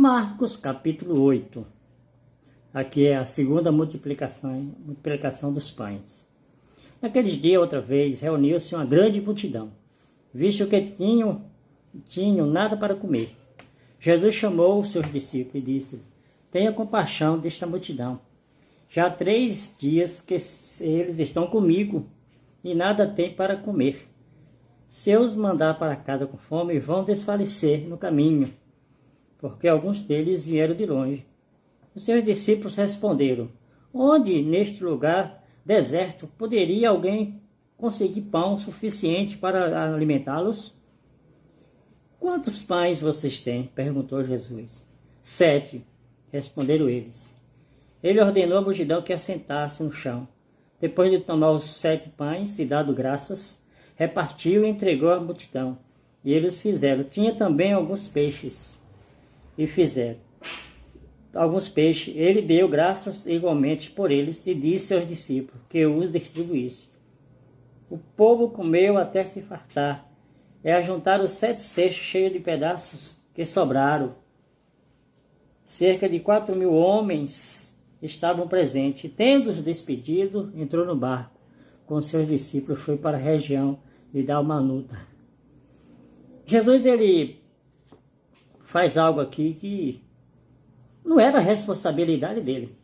Marcos capítulo 8. Aqui é a segunda multiplicação dos pães. Naqueles dias, outra vez, reuniu-se uma grande multidão, visto que tinham nada para comer. Jesus chamou os seus discípulos e disse: tenha compaixão desta multidão. Já há 3 dias que eles estão comigo e nada têm para comer. Se eu os mandar para casa com fome, vão desfalecer no caminho, porque alguns deles vieram de longe. Os seus discípulos responderam: onde neste lugar deserto poderia alguém conseguir pão suficiente para alimentá-los? Quantos pães vocês têm? Perguntou Jesus. 7, responderam eles. Ele ordenou à multidão que assentasse no chão. Depois de tomar os 7 pães e dado graças, repartiu e entregou à multidão. E eles fizeram. Tinha também alguns peixes. E fizeram alguns peixes. Ele deu graças igualmente por eles e disse aos discípulos que os distribuísse. O povo comeu até se fartar. Ajuntaram os 7 cestos cheios de pedaços que sobraram. Cerca de 4.000 homens estavam presentes. Tendo-os despedido, entrou no barco com seus discípulos, foi para a região de Dalmanuta. Jesus, ele faz algo aqui que não era a responsabilidade dele.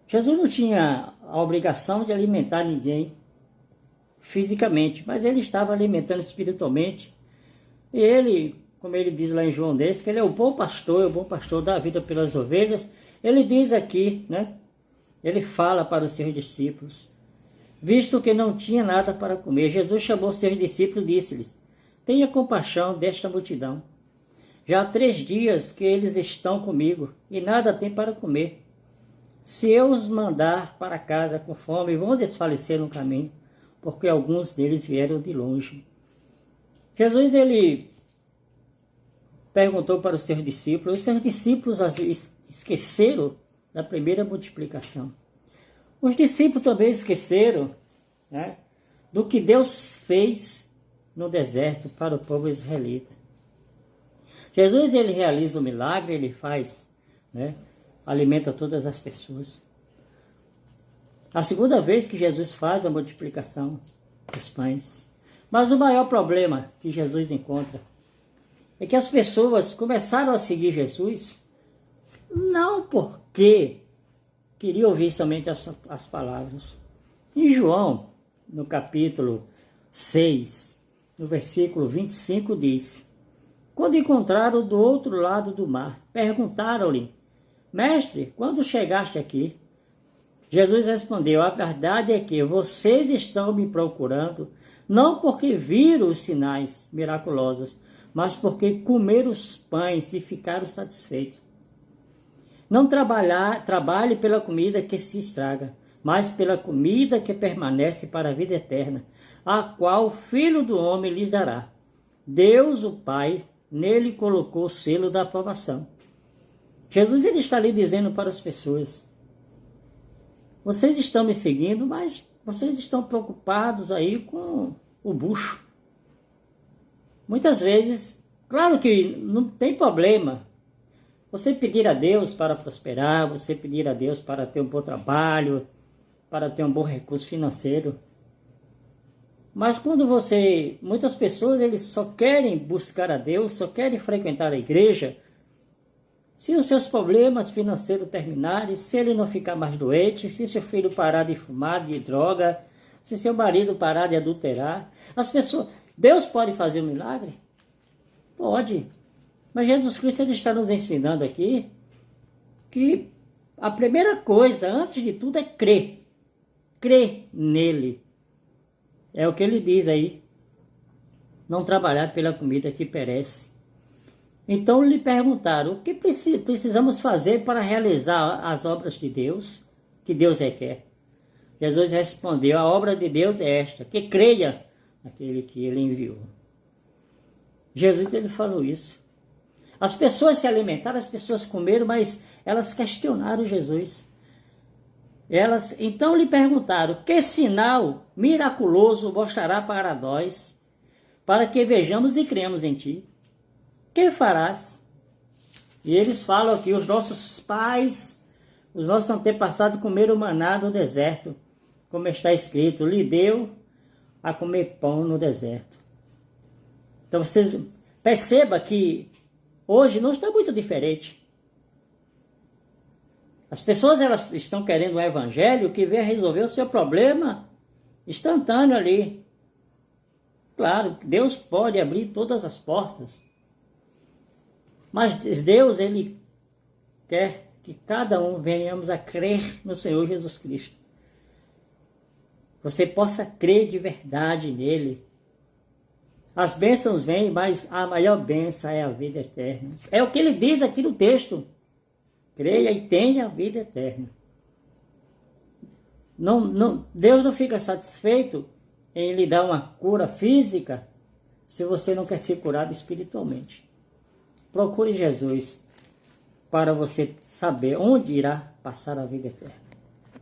Jesus não tinha a obrigação de alimentar ninguém fisicamente, mas ele estava alimentando espiritualmente. E ele, como ele diz lá em João 10, que ele é o bom pastor dá a vida pelas ovelhas. Ele diz aqui, né? Ele fala para os seus discípulos, visto que não tinha nada para comer, Jesus chamou seus discípulos e disse-lhes: tenha compaixão desta multidão. Já há 3 dias que eles estão comigo e nada têm para comer. Se eu os mandar para casa com fome, vão desfalecer no caminho, porque alguns deles vieram de longe. Jesus, ele perguntou para os seus discípulos esqueceram da primeira multiplicação. Os discípulos também esqueceram, né, do que Deus fez no deserto para o povo israelita. Jesus, ele realiza o milagre, ele faz, né, alimenta todas as pessoas. A segunda vez que Jesus faz a multiplicação dos pães. Mas o maior problema que Jesus encontra é que as pessoas começaram a seguir Jesus não porque queriam ouvir somente as palavras. Em João, no capítulo 6, no versículo 25, diz: quando encontraram do outro lado do mar, perguntaram-lhe: mestre, quando chegaste aqui? Jesus respondeu: a verdade é que vocês estão me procurando, não porque viram os sinais miraculosos, mas porque comeram os pães e ficaram satisfeitos. Não trabalhe pela comida que se estraga, mas pela comida que permanece para a vida eterna, a qual o Filho do Homem lhes dará. Deus, o Pai, nele colocou o selo da aprovação. Jesus, ele está ali dizendo para as pessoas: vocês estão me seguindo, mas vocês estão preocupados aí com o bucho. Muitas vezes, claro que não tem problema você pedir a Deus para prosperar, você pedir a Deus para ter um bom trabalho, para ter um bom recurso financeiro. Mas quando muitas pessoas, eles só querem buscar a Deus, só querem frequentar a igreja, se os seus problemas financeiros terminarem, se ele não ficar mais doente, se seu filho parar de fumar, de droga, se seu marido parar de adulterar, Deus pode fazer um milagre? Pode. Mas Jesus Cristo, ele está nos ensinando aqui que a primeira coisa, antes de tudo, é crer. Crer nele. É o que ele diz aí. Não trabalhar pela comida que perece. Então lhe perguntaram: o que precisamos fazer para realizar as obras de Deus, que Deus requer? Jesus respondeu: a obra de Deus é esta, que creia naquele que ele enviou. Jesus, ele falou isso. As pessoas se alimentaram, as pessoas comeram, mas elas questionaram Jesus. Elas então lhe perguntaram: que sinal miraculoso mostrará para nós, para que vejamos e cremos em ti? Que farás? E eles falam que os nossos pais, os nossos antepassados comeram maná no deserto, como está escrito, lhe deu a comer pão no deserto. Então vocês percebam que hoje não está muito diferente. As pessoas elas estão querendo um evangelho que venha resolver o seu problema instantâneo ali. Claro, Deus pode abrir todas as portas. Mas Deus, Ele quer que cada um venhamos a crer no Senhor Jesus Cristo. Você possa crer de verdade nele. As bênçãos vêm, mas a maior bênção é a vida eterna. É o que ele diz aqui no texto. Creia e tenha a vida eterna. Deus não fica satisfeito em lhe dar uma cura física se você não quer ser curado espiritualmente. Procure Jesus para você saber onde irá passar a vida eterna.